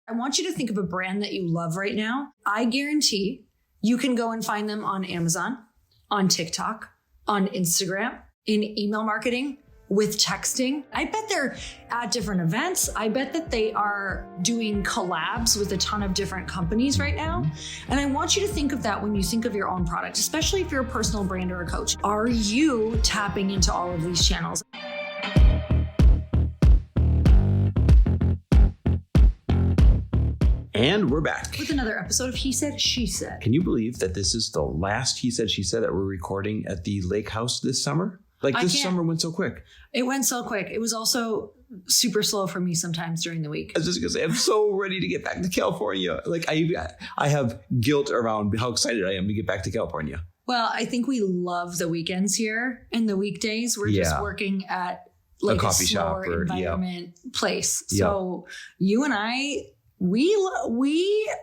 I want you to think of a brand that you love right now. I guarantee you can go and find them on Amazon, on TikTok, on Instagram, in email marketing, with texting. I bet they're at different events. I bet that they are doing collabs with a ton of different companies right now. And I want you to think of that when you think of your own product, especially if you're a personal brand or a coach. Are you tapping into all of these channels? And we're back with another episode of He Said, She Said. Can you believe that this is the last He Said, She Said that we're recording at the lake house this summer? This summer went so quick. It went so quick. It was also super slow for me sometimes during the week. I was just going to say, I'm so ready to get back to California. I have guilt around how excited I am to get back to California. Well, I think we love the weekends here, and the weekdays we're just working at like a coffee shop or environment place. So you and I, we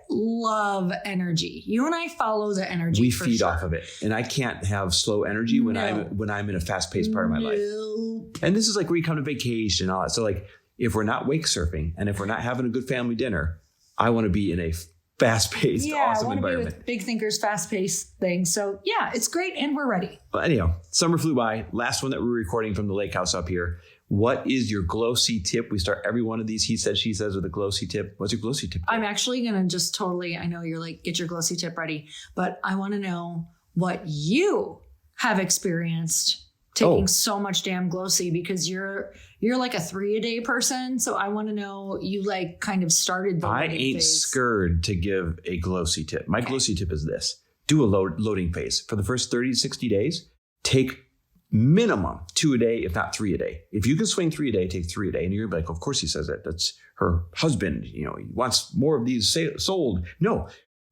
love energy. You and I follow the energy. We feed off of it, and I can't have slow energy when I'm in a fast paced part of my life. And this is like where you come to vacation and all that. So like, if we're not wake surfing and if we're not having a good family dinner, I want to be in a fast paced, awesome environment. Be with big thinkers, fast paced things. So yeah, it's great, and we're ready. Well, anyhow, summer flew by. Last one that we're recording from the lake house up here. What is your Glōci tip? We start every one of these He Said, She Says with a Glōci tip. What's your Glōci tip? I'm actually going to just totally, I know you're like, get your Glōci tip ready, but I want to know what you have experienced taking so much damn Glōci, because you're like a 3-a-day person. So I want to know, you like kind of started the I ain't phase. Scared to give a Glōci tip. My Glōci tip is this. Do a loading phase. For the first 30 to 60 days, take minimum 2 a day, if not 3 a day. If you can swing 3 a day, take 3 a day. And you're like, of course he says that. That's her husband. He wants more of these sold. No,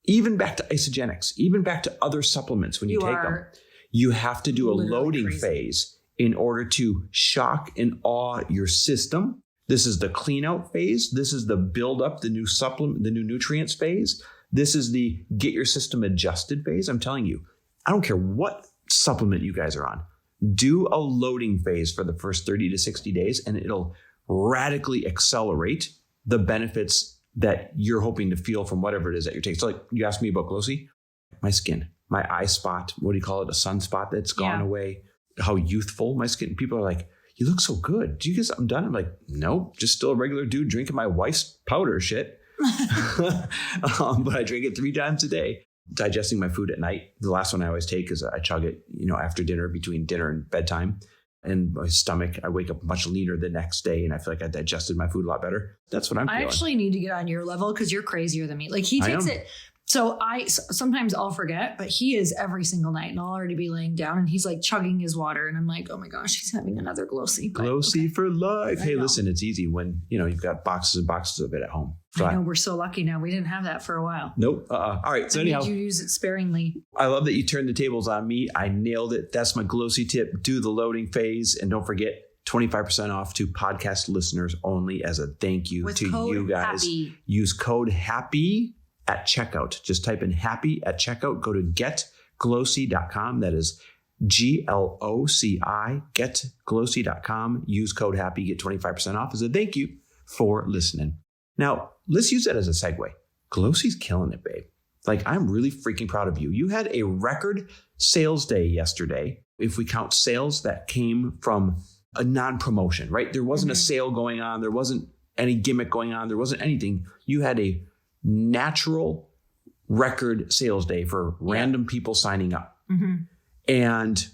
even back to isogenics, even back to other supplements. When you take them, you have to do a loading phase in order to shock and awe your system. This is the clean out phase. This is the build up, the new supplement, the new nutrients phase. This is the get your system adjusted phase. I'm telling you, I don't care what supplement you guys are on. Do a loading phase for the first 30 to 60 days, and it'll radically accelerate the benefits that you're hoping to feel from whatever it is that you're taking. So like you asked me about Glōci, my skin, my eye spot, what do you call it? A sunspot that's gone away, how youthful my skin. People are like, you look so good. Do you get something done? I'm like, no, just still a regular dude drinking my wife's powder shit. But I drink it 3 times a day. Digesting my food at night. The last one I always take is I chug it, after dinner, between dinner and bedtime. And my stomach, I wake up much leaner the next day, and I feel like I digested my food a lot better. That's what I'm feeling. I actually need to get on your level, because you're crazier than me. Like, he takes it. So sometimes I'll forget, but he is every single night, and I'll already be laying down, and he's like chugging his water, and I'm like, oh my gosh, he's having another Glōci. Glōci for life. Hey, listen, it's easy when you've got boxes and boxes of it at home. So I know, we're so lucky now. We didn't have that for a while. Nope. All right. So anyhow, you use it sparingly. I love that you turned the tables on me. I nailed it. That's my Glōci tip. Do the loading phase, and don't forget 25% off to podcast listeners only as a thank you to you guys. Happy. Use code HAPPY at checkout. Just type in happy at checkout. Go to getglōci.com. That is GLOCI, getglōci.com. Use code HAPPY, get 25% off as a thank you for listening. Now, let's use that as a segue. Glōci's killing it, babe. Like, I'm really freaking proud of you. You had a record sales day yesterday, if we count sales that came from a non-promotion, right? There wasn't a sale going on. There wasn't any gimmick going on. There wasn't anything. You had a natural record sales day for random people signing up. And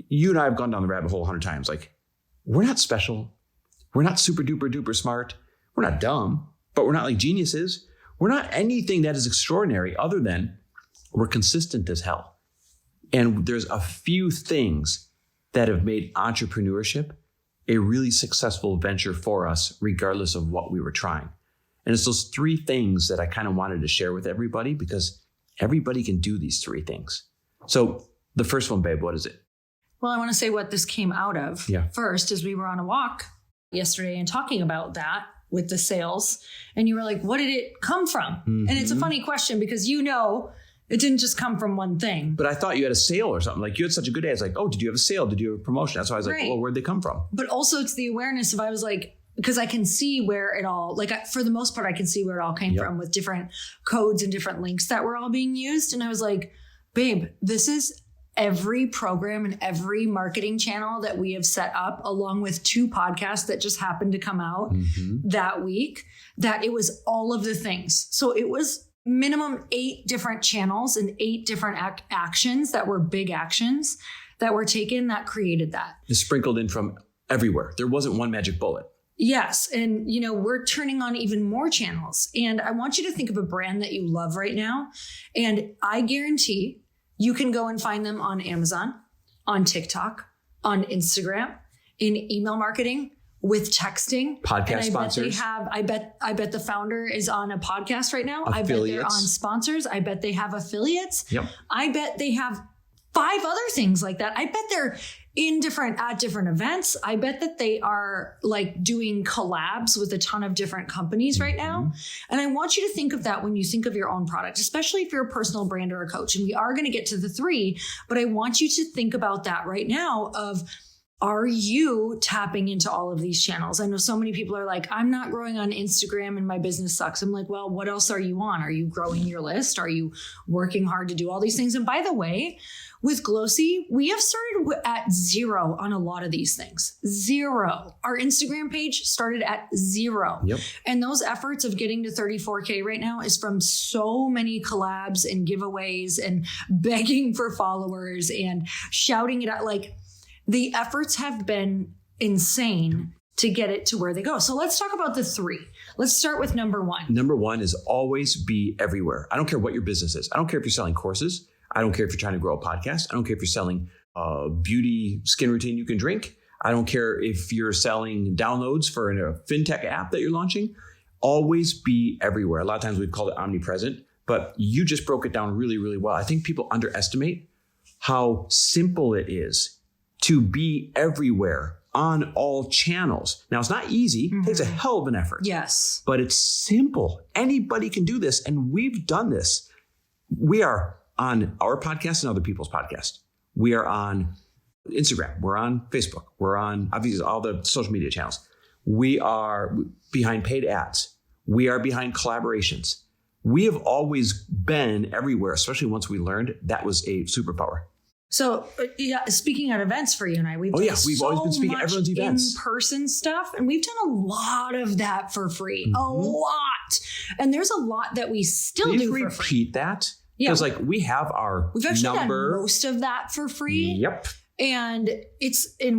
you and I have gone down the rabbit hole 100 times. Like, we're not special. We're not super duper duper smart. We're not dumb, but we're not like geniuses. We're not anything that is extraordinary other than we're consistent as hell. And there's a few things that have made entrepreneurship a really successful venture for us, regardless of what we were trying. And it's those 3 things that I kind of wanted to share with everybody, because everybody can do these 3 things. So the first one, babe, what is it? Well, I want to say what this came out of. First, is we were on a walk yesterday and talking about that with the sales. And you were like, what did it come from? And it's a funny question, because it didn't just come from one thing. But I thought you had a sale or something. Like, you had such a good day. I was like, oh, did you have a sale? Did you have a promotion? That's why I was like, well, where'd they come from? But also it's the awareness of, I was like, because I can see where it all, for the most part, I can see where it all came from with different codes and different links that were all being used. And I was like, babe, this is every program and every marketing channel that we have set up, along with 2 podcasts that just happened to come out that week, that it was all of the things. So it was minimum 8 different channels and 8 different actions that were big actions that were taken that created that. It's sprinkled in from everywhere. There wasn't one magic bullet. Yes. And, we're turning on even more channels. And I want you to think of a brand that you love right now. And I guarantee you can go and find them on Amazon, on TikTok, on Instagram, in email marketing, with texting. Podcast sponsors. I bet the founder is on a podcast right now. Affiliates. I bet they're on sponsors. I bet they have affiliates. Yep. I bet they have 5 other things like that. I bet they're at different events. I bet that they are doing collabs with a ton of different companies right now. And I want you to think of that when you think of your own product, especially if you're a personal brand or a coach. And we are going to get to the 3, but I want you to think about that right now of, are you tapping into all of these channels? I know so many people are like, I'm not growing on Instagram and my business sucks. I'm like, well, what else are you on? Are you growing your list? Are you working hard to do all these things? And by the way, with Glōci, we have started at 0 on a lot of these things. 0. Our Instagram page started at 0. Yep. And those efforts of getting to 34K right now is from so many collabs and giveaways and begging for followers and shouting it out. The efforts have been insane to get it to where they go. So let's talk about the 3. Let's start with number 1. Number 1 is always be everywhere. I don't care what your business is. I don't care if you're selling courses. I don't care if you're trying to grow a podcast. I don't care if you're selling a beauty skin routine you can drink. I don't care if you're selling downloads for a fintech app that you're launching. Always be everywhere. A lot of times we've called it omnipresent, but you just broke it down really, really well. I think people underestimate how simple it is to be everywhere on all channels. Now, it's not easy. It takes a hell of an effort. Yes. But it's simple. Anybody can do this. And we've done this. We are on our podcast and other people's podcasts. We are on Instagram. We're on Facebook. We're on, obviously, all the social media channels. We are behind paid ads. We are behind collaborations. We have always been everywhere, especially once we learned that was a superpower. So, speaking at events for you and I, we've always been speaking at everyone's events. In-person stuff, and we've done a lot of that for free. A lot. And there's a lot that we still do for free. Repeat that? Because we have we've actually done most of that for free. Yep. And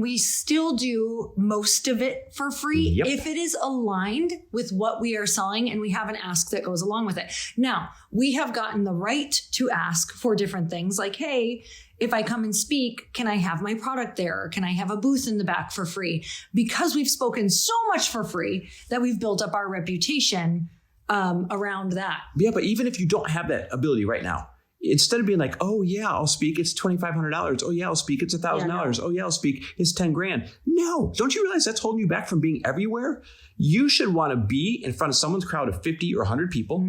we still do most of it for free if it is aligned with what we are selling and we have an ask that goes along with it. Now, we have gotten the right to ask for different things like, hey, if I come and speak, can I have my product there? Or can I have a booth in the back for free? Because we've spoken so much for free that we've built up our reputation around that. Yeah, but even if you don't have that ability right now, instead of being like, oh yeah, I'll speak, it's $2,500. Oh yeah, I'll speak, it's $1,000. Oh yeah, I'll speak, it's 10 grand. No, don't you realize that's holding you back from being everywhere? You should want to be in front of someone's crowd of 50 or 100 people.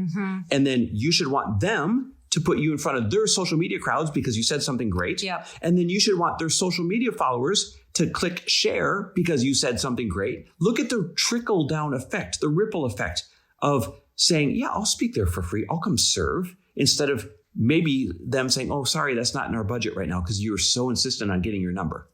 And then you should want them to put you in front of their social media crowds because you said something great. Yep. And then you should want their social media followers to click share because you said something great. Look at the trickle down effect, the ripple effect of saying, yeah, I'll speak there for free. I'll come serve, instead of maybe them saying, oh, sorry, that's not in our budget right now because you were so insistent on getting your number.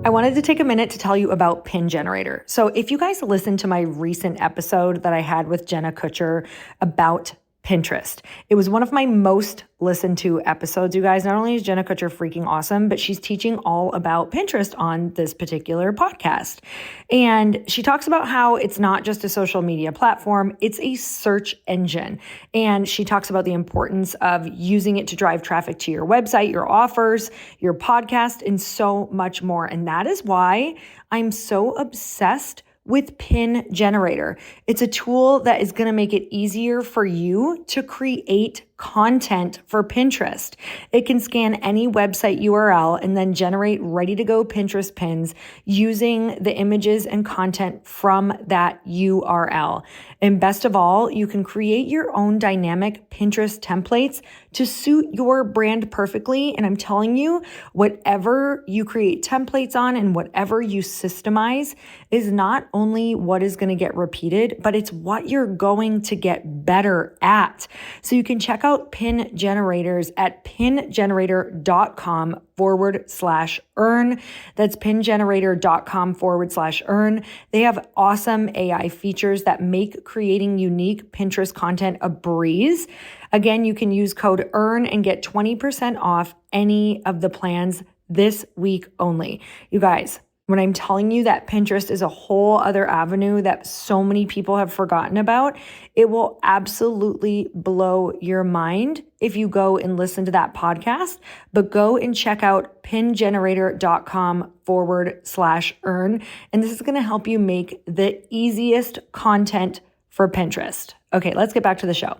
I wanted to take a minute to tell you about Pin Generator. So if you guys listened to my recent episode that I had with Jenna Kutcher about Pinterest, it was one of my most listened to episodes, you guys. Not only is Jenna Kutcher freaking awesome, but she's teaching all about Pinterest on this particular podcast. And she talks about how it's not just a social media platform, it's a search engine. And she talks about the importance of using it to drive traffic to your website, your offers, your podcast, and so much more. And that is why I'm so obsessed with Pin Generator. It's a tool that is going to make it easier for you to create content for Pinterest. It can scan any website URL and then generate ready-to-go Pinterest pins using the images and content from that URL. And best of all, you can create your own dynamic Pinterest templates to suit your brand perfectly. And I'm telling you, whatever you create templates on and whatever you systemize is not only what is going to get repeated, but it's what you're going to get better at. So you can check out pin generators at pingenerator.com/earn. That's pingenerator.com/earn. They have awesome AI features that make creating unique Pinterest content a breeze. Again, you can use code EARN and get 20% off any of the plans this week only. You guys, when I'm telling you that Pinterest is a whole other avenue that so many people have forgotten about, it will absolutely blow your mind if you go and listen to that podcast. But go and check out pingenerator.com/earn. And this is going to help you make the easiest content for Pinterest. Okay, let's get back to the show.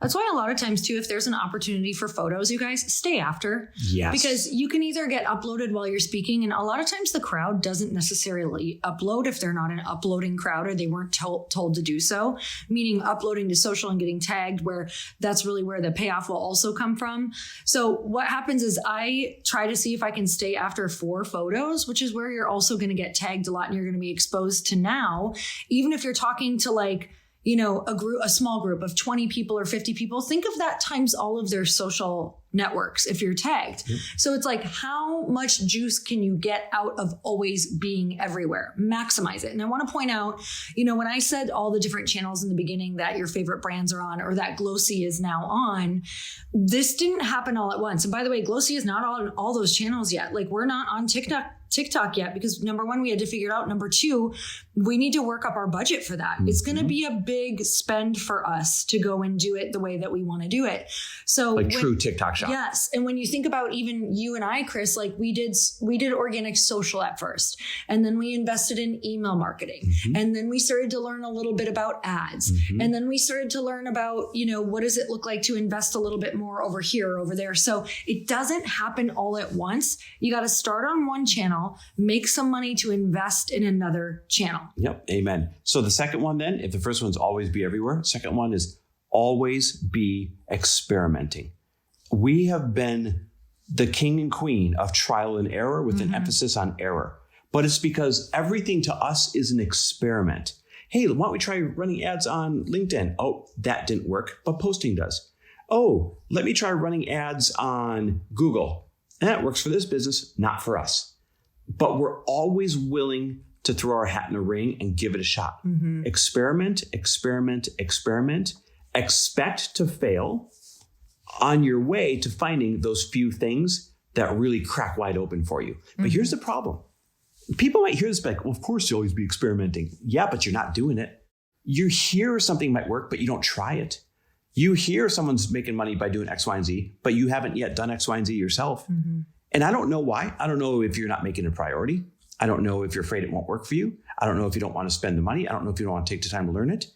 That's why a lot of times too, if there's an opportunity for photos, you guys stay after. Yes. Because you can either get uploaded while you're speaking, and a lot of times the crowd doesn't necessarily upload if they're not an uploading crowd or they weren't told to do so, meaning uploading to social and getting tagged, where that's really where the payoff will also come from. So what happens is I try to see if I can stay after for photos, which is where you're also going to get tagged a lot and you're going to be exposed to now, even if you're talking to like, you know, a small group of 20 people or 50 people, think of that times all of their social networks if you're tagged. Yep. So it's like, how much juice can you get out of always being everywhere? Maximize it. And I want to point out, you know, when I said all the different channels in the beginning that your favorite brands are on, or that Glōci is now on, this didn't happen all at once. And by the way, Glōci is not on all those channels yet. Like, we're not on TikTok yet, because number one, we had to figure it out. Number two, we need to work up our budget for that. Mm-hmm. It's going to be a big spend for us to go and do it the way that we want to do it. So like true TikTok shop. Yes. And when you think about even you and I, Chris, like we did organic social at first, and then we invested in email marketing. Mm-hmm. And then we started to learn a little bit about ads. Mm-hmm. And then we started to learn about, you know, what does it look like to invest a little bit more over here or over there. So it doesn't happen all at once. You got to start on one channel, make some money to invest in another channel. Yep. Amen. So the second one then, if the first one's always be everywhere, second one is always be experimenting. We have been the king and queen of trial and error with an emphasis on error, but it's because everything to us is an experiment. Hey, why don't we try running ads on LinkedIn? Oh, that didn't work, but posting does. Oh, let me try running ads on Google. That works for this business, not for us. But we're always willing to throw our hat in the ring and give it a shot. Mm-hmm. Experiment, experiment, experiment. Expect to fail on your way to finding those few things that really crack wide open for you. Mm-hmm. But here's the problem. People might hear this like, well, of course you'll always be experimenting. Yeah, but you're not doing it. You hear something might work, but you don't try it. You hear someone's making money by doing X, Y, and Z, but you haven't yet done X, Y, and Z yourself. Mm-hmm. And I don't know why. I don't know if you're not making it a priority. I don't know if you're afraid it won't work for you. I don't know if you don't want to spend the money. I don't know if you don't want to take the time to learn it.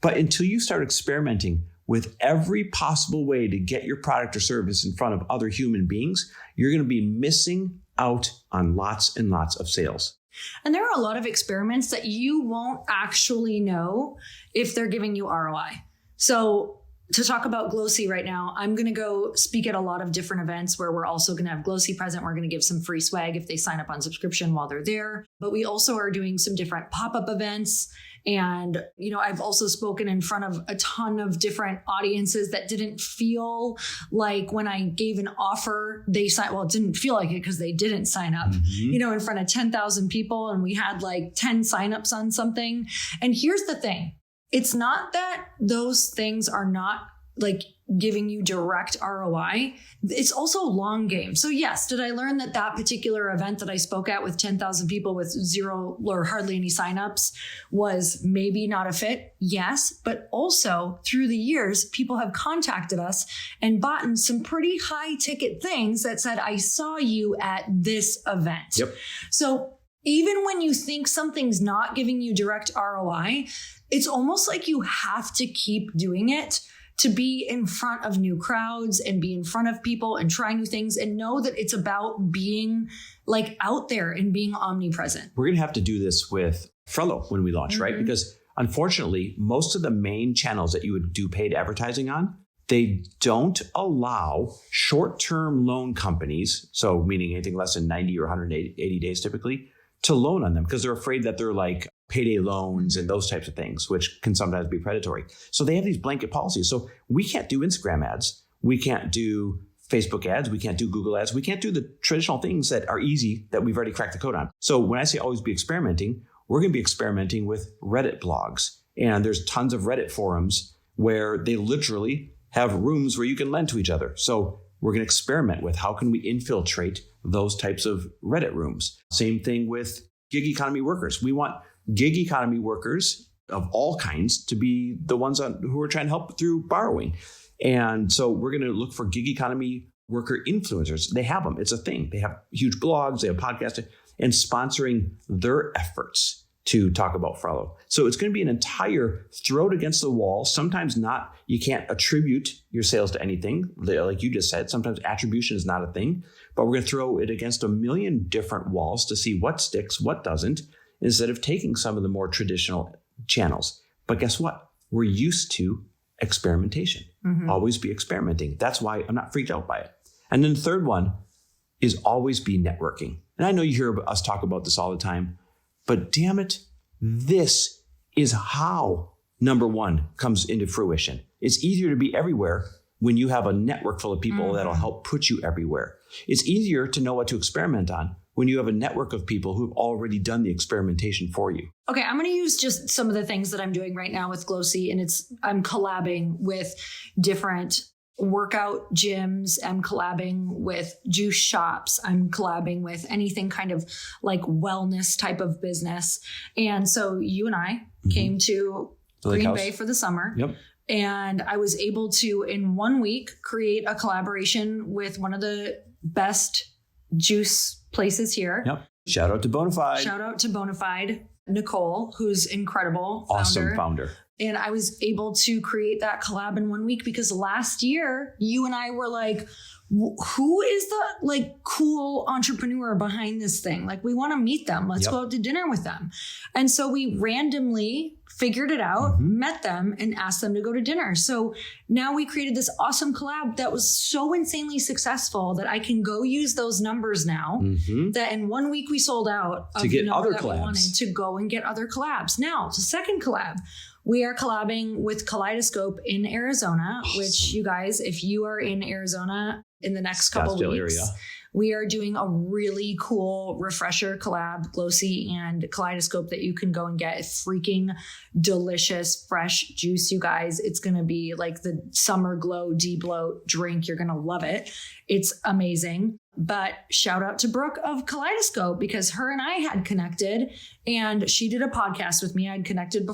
But until you start experimenting with every possible way to get your product or service in front of other human beings, you're going to be missing out on lots and lots of sales. And there are a lot of experiments that you won't actually know if they're giving you ROI. So to talk about Glōci right now, I'm going to go speak at a lot of different events where we're also going to have Glōci present. We're going to give some free swag if they sign up on subscription while they're there. But we also are doing some different pop-up events. And, you know, I've also spoken in front of a ton of different audiences that didn't feel like when I gave an offer, they signed. Well, it didn't feel like it because they didn't sign up, you know, in front of 10,000 people. And we had like 10 signups on something. And here's the thing. It's not that those things are not like giving you direct ROI. It's also a long game. So yes, did I learn that that particular event that I spoke at with 10,000 people with zero or hardly any signups was maybe not a fit? Yes. But also through the years, people have contacted us and bought some pretty high ticket things that said, I saw you at this event. Yep. So even when you think something's not giving you direct ROI, it's almost like you have to keep doing it to be in front of new crowds and be in front of people and try new things and know that it's about being like out there and being omnipresent. We're going to have to do this with Frello when we launch, right? Because unfortunately, most of the main channels that you would do paid advertising on, they don't allow short-term loan companies, so meaning anything less than 90 or 180 days typically, to loan on them because they're afraid that they're like payday loans and those types of things, which can sometimes be predatory. So they have these blanket policies. So we can't do Instagram ads. We can't do Facebook ads. We can't do Google ads. We can't do the traditional things that are easy that we've already cracked the code on. So when I say always be experimenting, we're going to be experimenting with Reddit blogs. And there's tons of Reddit forums where they literally have rooms where you can lend to each other. So we're going to experiment with how can we infiltrate those types of Reddit rooms. Same thing with gig economy workers. We want gig economy workers of all kinds to be the ones who are trying to help through borrowing. And so we're going to look for gig economy worker influencers. They have them. It's a thing. They have huge blogs. They have podcasts and sponsoring their efforts to talk about Frello. So it's going to be an entire throw it against the wall. Sometimes not. You can't attribute your sales to anything. Like you just said, sometimes attribution is not a thing. But we're going to throw it against a million different walls to see what sticks, what doesn't, instead of taking some of the more traditional channels. But guess what? We're used to experimentation. Always be experimenting. That's why I'm not freaked out by it. And then the third one is always be networking. And I know you hear us talk about this all the time, but damn it, this is how number one comes into fruition. It's easier to be everywhere when you have a network full of people that'll help put you everywhere. It's easier to know what to experiment on when you have a network of people who've already done the experimentation for you. Okay, I'm going to use just some of the things that I'm doing right now with Glōci, and I'm collabing with different workout gyms. I'm collabing with juice shops. I'm collabing with anything kind of like wellness type of business. And so you and I came to Green Bay for the summer. Yep. And I was able to, in 1 week, create a collaboration with one of the best juice places here. Yep. Shout out to Bonafide. Shout out to Bonafide. Nicole, who's incredible. Awesome founder. And I was able to create that collab in 1 week because last year you and I were like, who is the like cool entrepreneur behind this thing? Like, we want to meet them. Let's go out to dinner with them. And so we randomly figured it out, met them, and asked them to go to dinner. So now we created this awesome collab that was so insanely successful that I can go use those numbers now. That in 1 week we sold out of to get the number other that collabs. we wanted to go and get other collabs. Now, the second collab. We are collabing with Kaleidoscope in Arizona, which you guys, if you are in Arizona in the next couple Scottsdale weeks, area. we are doing a really cool refresher collab, Glōci and Kaleidoscope, that you can go and get. It's freaking delicious, fresh juice, you guys. It's going to be like the summer glow de-bloat drink. You're going to love it. It's amazing. But shout out to Brooke of Kaleidoscope because her and I had connected and she did a podcast with me. I'd connected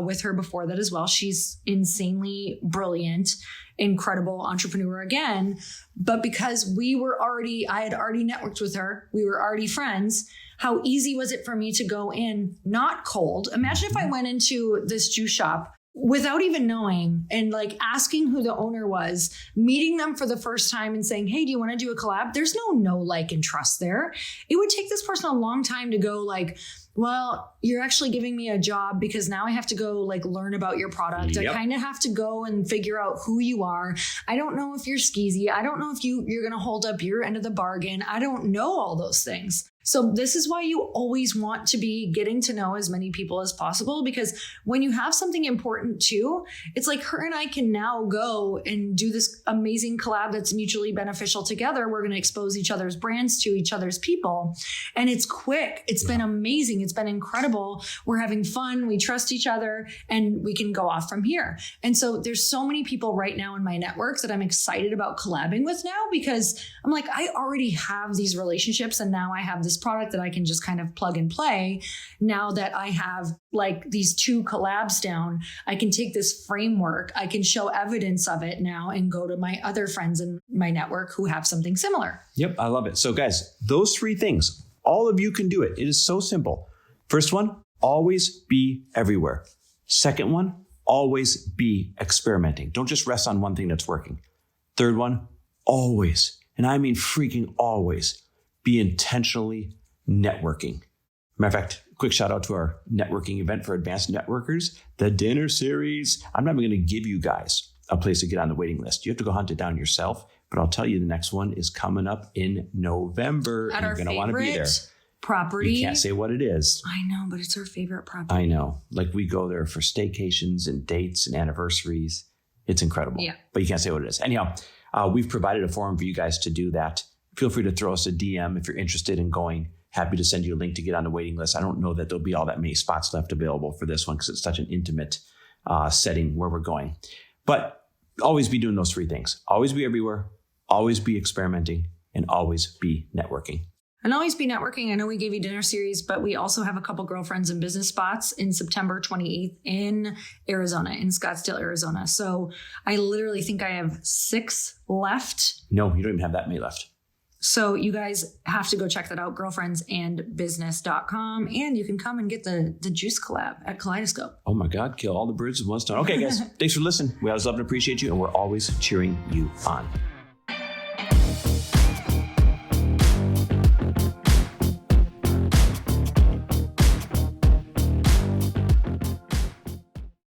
with her before that as well. She's insanely brilliant, incredible entrepreneur again. But because I had already networked with her, we were already friends. How easy was it for me to go in not cold? Imagine if I went into this juice shop without even knowing and like asking who the owner was, meeting them for the first time and saying, hey, do you want to do a collab? There's no like and trust there. It would take this person a long time to go like, well, you're actually giving me a job because now I have to go like learn about your product. I kind of have to go and figure out who you are. I don't know if you're skeezy. I don't know if you're going to hold up your end of the bargain. I don't know all those things. So this is why you always want to be getting to know as many people as possible, because when you have something important too, it's like her and I can now go and do this amazing collab that's mutually beneficial together. We're going to expose each other's brands to each other's people. And it's quick. It's been amazing. It's been incredible. We're having fun. We trust each other and we can go off from here. And so there's so many people right now in my networks that I'm excited about collabing with now, because I'm like, I already have these relationships and now I have this product that I can just kind of plug and play. Now that I have like these 2 collabs down, I can take this framework, I can show evidence of it now and go to my other friends in my network who have something similar. Yep, I love it. So guys, those 3 things, all of you can do it. It is so simple. First one, always be everywhere. Second one, always be experimenting. Don't just rest on one thing that's working. Third one, always, and I mean freaking always, be intentionally networking. Matter of fact, quick shout out to our networking event for advanced networkers, the dinner series. I'm not even going to give you guys a place to get on the waiting list. You have to go hunt it down yourself. But I'll tell you, the next one is coming up in November. At You're our going to want to be there. Property. You can't say what it is. I know, but it's our favorite property. I know. Like we go there for staycations and dates and anniversaries. It's incredible. Yeah. But you can't say what it is. Anyhow, we've provided a forum for you guys to do that. Feel free to throw us a DM if you're interested in going. Happy to send you a link to get on the waiting list. I don't know that there'll be all that many spots left available for this one because it's such an intimate setting where we're going. But always be doing those three things. Always be everywhere. Always be experimenting. And always be networking. And always be networking. I know we gave you dinner series, but we also have a couple girlfriends in business spots in September 28th in Arizona, in Scottsdale, Arizona. So I literally think I have 6 left. No, you don't even have that many left. So you guys have to go check that out, girlfriendsandbusiness.com. And you can come and get the juice collab at Kaleidoscope. Oh my God, kill all the birds with one stone. Okay, guys, thanks for listening. We always love and appreciate you, and we're always cheering you on.